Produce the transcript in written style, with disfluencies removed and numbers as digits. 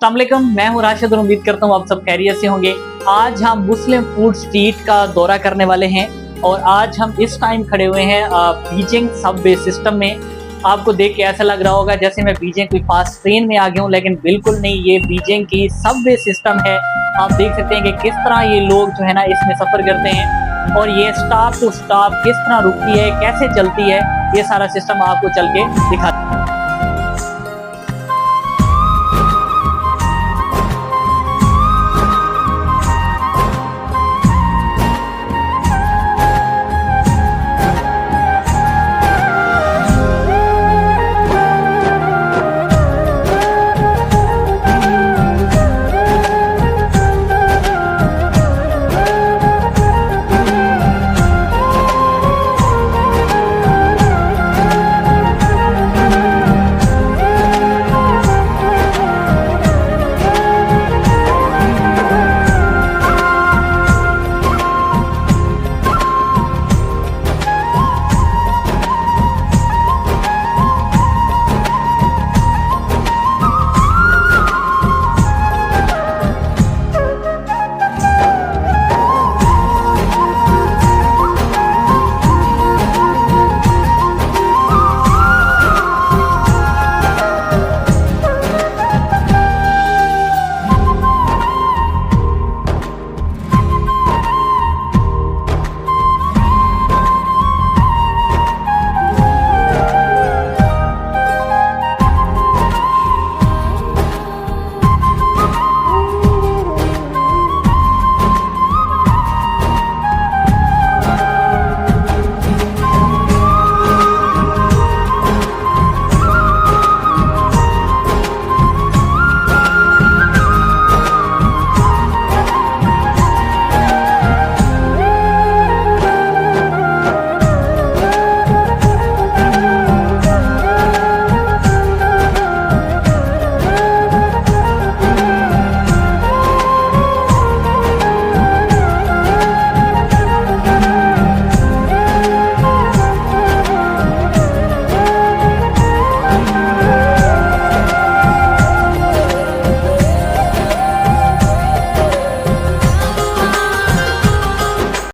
अस्सलाम वालेकुम, मैं हूं राशिद और उम्मीद करता हूं आप सब खैरियत से होंगे। आज हम मुस्लिम फूड स्ट्रीट का दौरा करने वाले हैं और आज हम इस टाइम खड़े हुए हैं बीजिंग सबवे सिस्टम में। आपको देख के ऐसा लग रहा होगा जैसे मैं बीजिंग कोई फास्ट ट्रेन में आ गया हूं, लेकिन बिल्कुल नहीं, ये बीजिंग की सबवे सिस्टम है। आप देख सकते हैं कि किस तरह ये लोग जो है ना इसमें सफ़र करते हैं और ये स्टॉप टू स्टॉप किस तरह रुकती है, कैसे चलती है, ये सारा सिस्टम आपको चल के दिखा